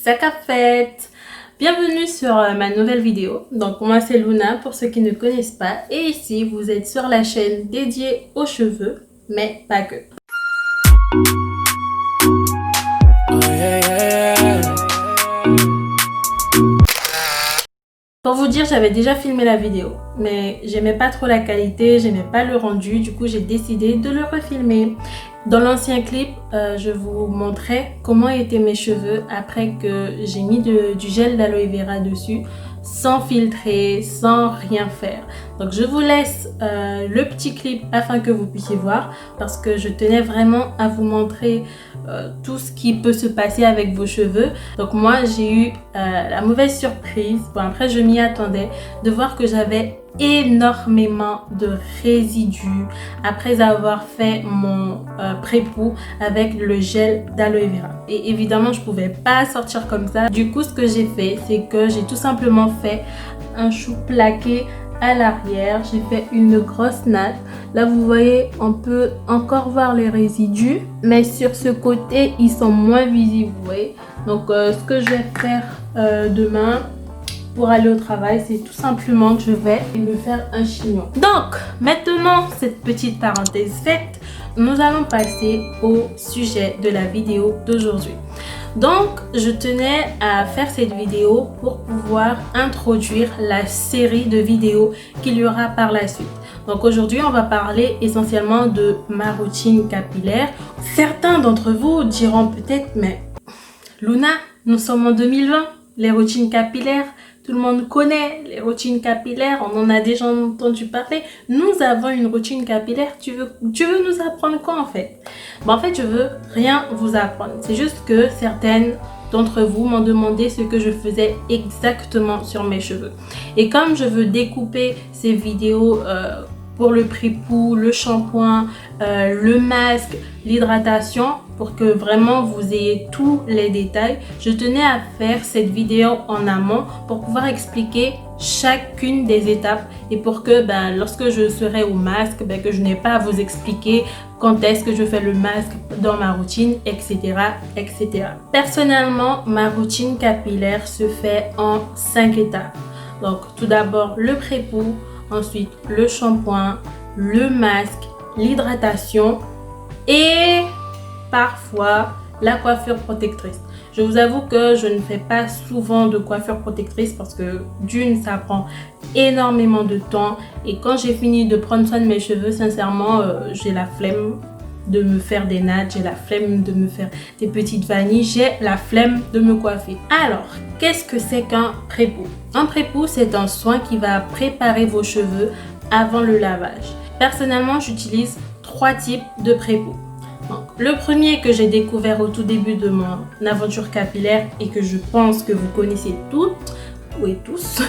Sakafet! Bienvenue sur ma nouvelle vidéo. Donc moi c'est Luna pour ceux qui ne connaissent pas. Et ici vous êtes sur la chaîne dédiée aux cheveux, mais pas que. Pour vous dire, j'avais déjà filmé la vidéo, mais j'aimais pas trop la qualité, j'aimais pas le rendu, du coup j'ai décidé de le refilmer. Dans l'ancien clip, je vous montrais comment étaient mes cheveux après que j'ai mis du gel d'aloe vera dessus, sans filtrer, sans rien faire. Donc je vous laisse le petit clip afin que vous puissiez voir, parce que je tenais vraiment à vous montrer tout ce qui peut se passer avec vos cheveux. Donc moi j'ai eu la mauvaise surprise, bon après je m'y attendais, de voir que j'avais énormément de résidus après avoir fait mon pré-pou avec le gel d'aloe vera. Et évidemment je pouvais pas sortir comme ça. Du coup ce que j'ai fait, c'est que j'ai tout simplement fait un chou plaqué à l'arrière. J'ai fait une grosse natte. Là vous voyez, on peut encore voir les résidus, mais sur ce côté ils sont moins visibles, vous voyez. Donc ce que je vais faire demain pour aller au travail, c'est tout simplement que je vais me faire un chignon. Donc maintenant cette petite parenthèse faite, nous allons passer au sujet de la vidéo d'aujourd'hui. Donc je tenais à faire cette vidéo pour pouvoir introduire la série de vidéos qu'il y aura par la suite. Donc aujourd'hui on va parler essentiellement de ma routine capillaire. Certains d'entre vous diront peut-être, mais Luna, nous sommes en 2020, les routines capillaires, tout le monde connaît les routines capillaires, on en a déjà entendu parler. Nous avons une routine capillaire, tu veux nous apprendre quoi en fait? Bon, en fait, je veux rien vous apprendre. C'est juste que certaines d'entre vous m'ont demandé ce que je faisais exactement sur mes cheveux. Et comme je veux découper ces vidéos pour le pré-pou, le shampoing, le masque, l'hydratation, pour que vraiment vous ayez tous les détails, je tenais à faire cette vidéo en amont pour pouvoir expliquer chacune des étapes et pour que lorsque je serai au masque, que je n'ai pas à vous expliquer quand est-ce que je fais le masque dans ma routine, etc., etc. Personnellement, ma routine capillaire se fait en 5 étapes. Donc tout d'abord le pré-pou, ensuite le shampoing, le masque, l'hydratation et parfois la coiffure protectrice. Je vous avoue que je ne fais pas souvent de coiffure protectrice parce que d'une, ça prend énormément de temps et quand j'ai fini de prendre soin de mes cheveux, sincèrement, j'ai la flemme de me faire des nattes, j'ai la flemme de me faire des petites vanilles, j'ai la flemme de me coiffer. Alors, qu'est-ce que c'est qu'un pré-pou? Un pré-pou, c'est un soin qui va préparer vos cheveux avant le lavage. Personnellement, j'utilise 3 types de pré-pou. Donc, le premier que j'ai découvert au tout début de mon aventure capillaire et que je pense que vous connaissez toutes et tous,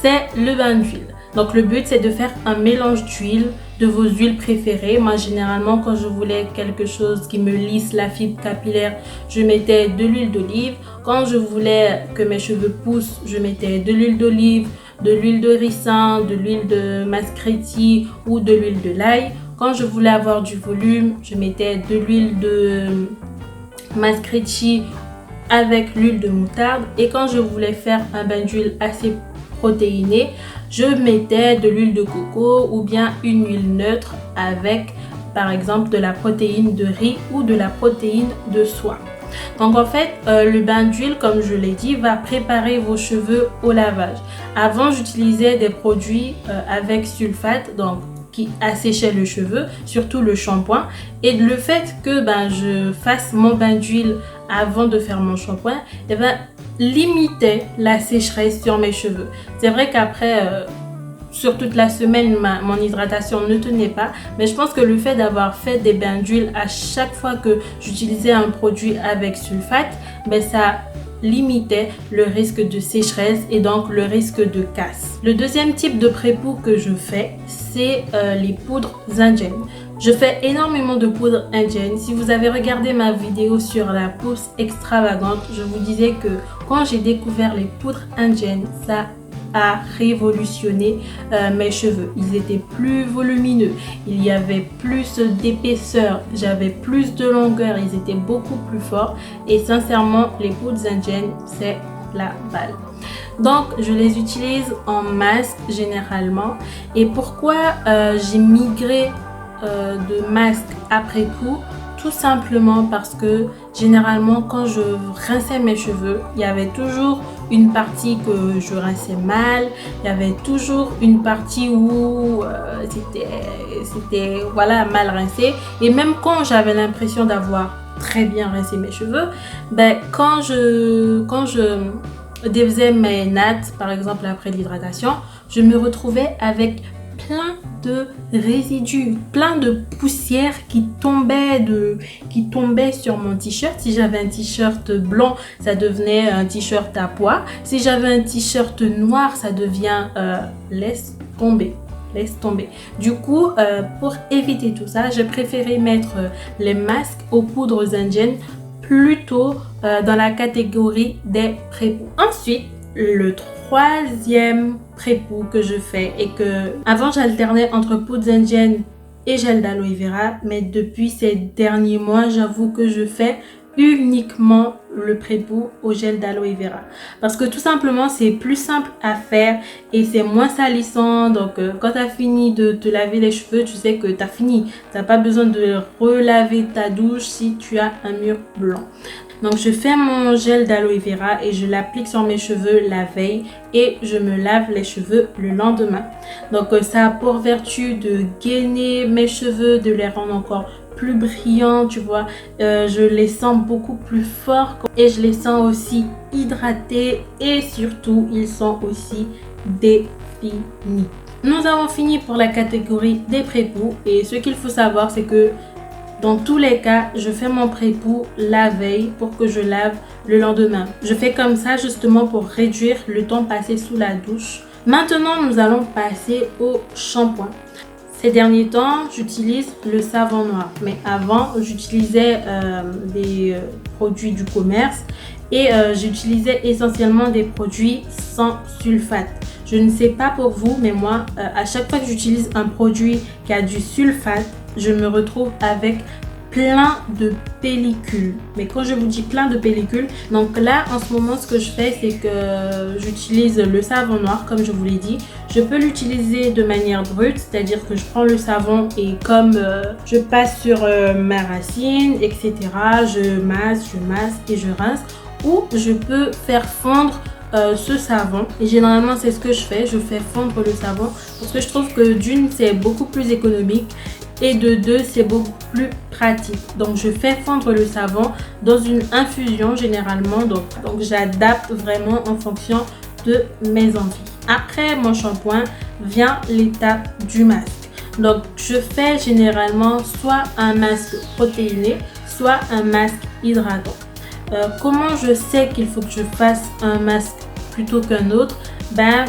c'est le bain d'huile. Donc le but c'est de faire un mélange d'huile, de vos huiles préférées. Moi généralement quand je voulais quelque chose qui me lisse la fibre capillaire, je mettais de l'huile d'olive. Quand je voulais que mes cheveux poussent, je mettais de l'huile d'olive, de l'huile de ricin, de l'huile de mascretti ou de l'huile de l'ail. Quand je voulais avoir du volume, je mettais de l'huile de mascretti avec l'huile de moutarde. Et quand je voulais faire un bain d'huile assez protéiné, je mettais de l'huile de coco ou bien une huile neutre avec par exemple de la protéine de riz ou de la protéine de soie. Donc en fait, le bain d'huile, comme je l'ai dit, va préparer vos cheveux au lavage. Avant, j'utilisais des produits avec sulfate, donc qui asséchait le cheveu, surtout le shampoing. Et le fait que je fasse mon bain d'huile avant de faire mon shampoing, limitait la sécheresse sur mes cheveux. C'est vrai qu'après, sur toute la semaine, mon hydratation ne tenait pas. Mais je pense que le fait d'avoir fait des bains d'huile à chaque fois que j'utilisais un produit avec sulfate, ça limitait le risque de sécheresse et donc le risque de casse. Le deuxième type de pré-pou que je fais, c'est les poudres indiennes. Je fais énormément de poudres indiennes. Si vous avez regardé ma vidéo sur la pousse extravagante, je vous disais que quand j'ai découvert les poudres indiennes, ça a révolutionné mes cheveux. Ils étaient plus volumineux, il y avait plus d'épaisseur, j'avais plus de longueur, ils étaient beaucoup plus forts et sincèrement les poudres indiennes c'est la balle. Donc je les utilise en masque généralement. Et pourquoi j'ai migré de masque après coup? Tout simplement parce que généralement quand je rinçais mes cheveux, il y avait toujours une partie que je rinçais mal, il y avait toujours une partie où c'était voilà, mal rincé. Et même quand j'avais l'impression d'avoir très bien rincé mes cheveux, ben, quand je défaisais mes nattes, par exemple après l'hydratation, je me retrouvais avec plein de résidus, plein de poussière qui tombait sur mon t-shirt. Si j'avais un t-shirt blanc, ça devenait un t-shirt à pois. Si j'avais un t-shirt noir, ça devient laisse tomber. Du coup, pour éviter tout ça, j'ai préféré mettre les masques aux poudres indiennes plutôt dans la catégorie des pré-poux. Ensuite, le troisième pré-poux que je fais et que avant j'alternais entre poudres indiennes et gel d'aloe vera, mais depuis ces derniers mois, j'avoue que je fais uniquement le pré-poux au gel d'aloe vera parce que tout simplement c'est plus simple à faire et c'est moins salissant. Donc quand tu as fini de te laver les cheveux, tu sais que tu as fini, tu n'as pas besoin de relaver ta douche si tu as un mur blanc. Donc je fais mon gel d'aloe vera et je l'applique sur mes cheveux la veille et je me lave les cheveux le lendemain. Donc ça a pour vertu de gainer mes cheveux, de les rendre encore plus brillants, tu vois. Je les sens beaucoup plus forts et je les sens aussi hydratés et surtout ils sont aussi définis. Nous avons fini pour la catégorie des pré-poux et ce qu'il faut savoir c'est que dans tous les cas, je fais mon pré-poux la veille pour que je lave le lendemain. Je fais comme ça justement pour réduire le temps passé sous la douche. Maintenant, nous allons passer au shampoing. Ces derniers temps, j'utilise le savon noir. Mais avant, j'utilisais des produits du commerce et j'utilisais essentiellement des produits sans sulfate. Je ne sais pas pour vous, mais moi, à chaque fois que j'utilise un produit qui a du sulfate, je me retrouve avec plein de pellicules. Mais quand je vous dis plein de pellicules, donc là en ce moment ce que je fais c'est que j'utilise le savon noir comme je vous l'ai dit. Je peux l'utiliser de manière brute, c'est-à-dire que je prends le savon et comme je passe sur ma racine, etc. Je masse et je rince. Ou je peux faire fondre ce savon et généralement c'est ce que je fais fondre le savon parce que je trouve que d'une c'est beaucoup plus économique et de deux c'est beaucoup plus pratique. Donc je fais fondre le savon dans une infusion généralement, donc j'adapte vraiment en fonction de mes envies. Après mon shampoing vient l'étape du masque. Donc je fais généralement soit un masque protéiné soit un masque hydratant. Comment je sais qu'il faut que je fasse un masque plutôt qu'un autre? Ben,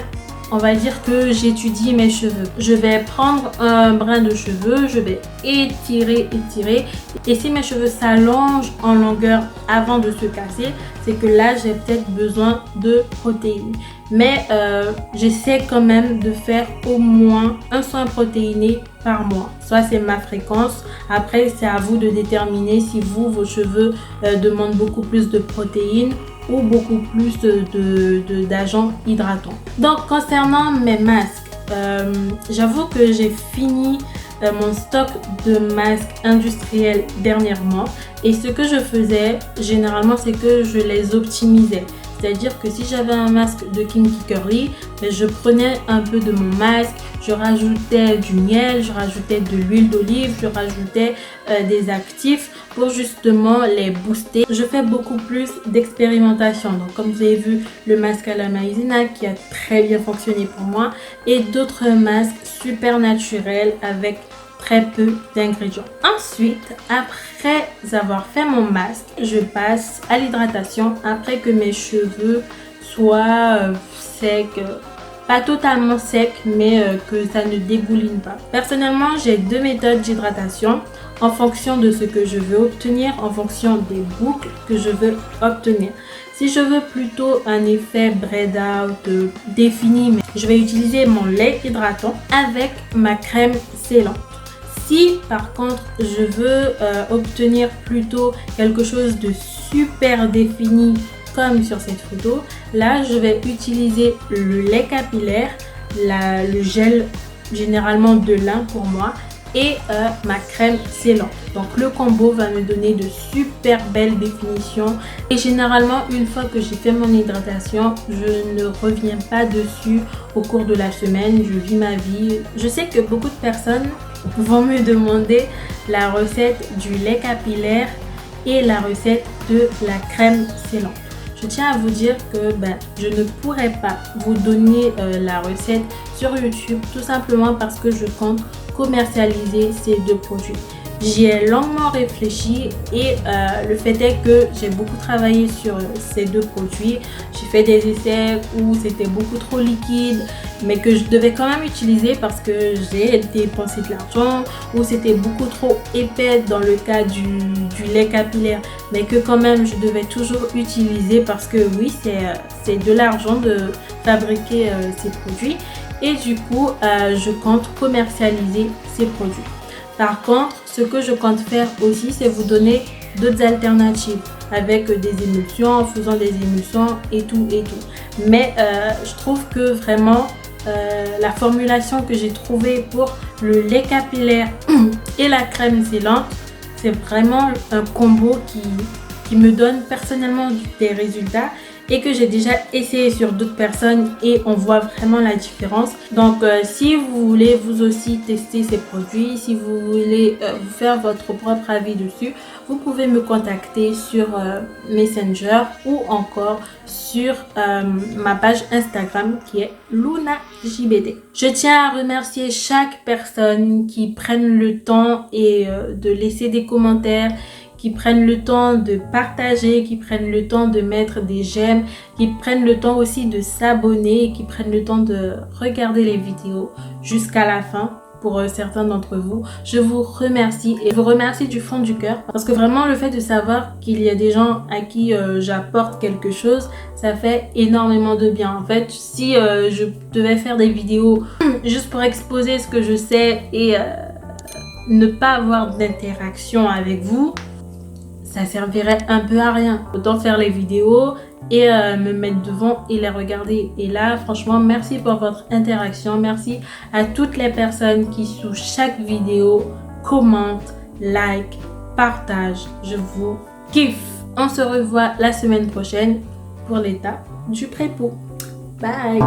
on va dire que j'étudie mes cheveux. Je vais prendre un brin de cheveux, je vais étirer. Et si mes cheveux s'allongent en longueur avant de se casser, c'est que là, j'ai peut-être besoin de protéines. Mais j'essaie quand même de faire au moins un soin protéiné par mois. Soit c'est ma fréquence. Après, c'est à vous de déterminer si vos cheveux demandent beaucoup plus de protéines ou beaucoup plus d'agents hydratants. Donc concernant mes masques, j'avoue que j'ai fini mon stock de masques industriels dernièrement et ce que je faisais généralement c'est que je les optimisais. C'est-à-dire que si j'avais un masque de Kinky Curly, je prenais un peu de mon masque, je rajoutais du miel, je rajoutais de l'huile d'olive, je rajoutais des actifs pour justement les booster. Je fais beaucoup plus d'expérimentation. Donc comme vous avez vu, le masque à la maïzena qui a très bien fonctionné pour moi et d'autres masques super naturels avec très peu d'ingrédients. Ensuite, après avoir fait mon masque, je passe à l'hydratation après que mes cheveux soient secs, pas totalement secs, mais que ça ne dégouline pas. Personnellement, j'ai deux méthodes d'hydratation. en fonction de ce que je veux obtenir, en fonction des boucles que je veux obtenir. Si je veux plutôt un effet braid out défini, je vais utiliser mon lait hydratant avec ma crème scellante. Si par contre je veux obtenir plutôt quelque chose de super défini comme sur cette photo, là je vais utiliser le lait capillaire, le gel généralement de lin pour moi et ma crème scellante. Donc le combo va me donner de super belles définitions et généralement une fois que j'ai fait mon hydratation, je ne reviens pas dessus au cours de la semaine, je vis ma vie. Je sais que beaucoup de personnes vont me demander la recette du lait capillaire et la recette de la crème scellante. Je tiens à vous dire que je ne pourrais pas vous donner la recette sur YouTube tout simplement parce que je compte commercialiser ces deux produits. J'y ai longuement réfléchi et le fait est que j'ai beaucoup travaillé sur ces deux produits. J'ai fait des essais où c'était beaucoup trop liquide mais que je devais quand même utiliser parce que j'ai dépensé de l'argent, ou c'était beaucoup trop épais dans le cas du lait capillaire mais que quand même je devais toujours utiliser parce que oui, c'est de l'argent de fabriquer ces produits et du coup je compte commercialiser ces produits. Par contre, ce que je compte faire aussi, c'est vous donner d'autres alternatives avec des émulsions, en faisant des émulsions et tout. Mais je trouve que vraiment la formulation que j'ai trouvée pour le lait capillaire et la crème scellante, c'est vraiment un combo qui me donne personnellement des résultats et que j'ai déjà essayé sur d'autres personnes et on voit vraiment la différence. Donc si vous voulez vous aussi tester ces produits, si vous voulez vous faire votre propre avis dessus, vous pouvez me contacter sur Messenger ou encore sur ma page Instagram qui est LunaJBD. Je tiens à remercier chaque personne qui prenne le temps et de laisser des commentaires, qui prennent le temps de partager, qui prennent le temps de mettre des j'aime, qui prennent le temps aussi de s'abonner, qui prennent le temps de regarder les vidéos jusqu'à la fin. Pour certains d'entre vous, je vous remercie et je vous remercie du fond du cœur parce que vraiment le fait de savoir qu'il y a des gens à qui j'apporte quelque chose, ça fait énormément de bien. En fait, si je devais faire des vidéos juste pour exposer ce que je sais et ne pas avoir d'interaction avec vous, ça servirait un peu à rien. Autant faire les vidéos et me mettre devant et les regarder. Et là, franchement, merci pour votre interaction. Merci à toutes les personnes qui, sous chaque vidéo, commentent, like, partagent. Je vous kiffe. On se revoit la semaine prochaine pour l'étape du prépo. Bye!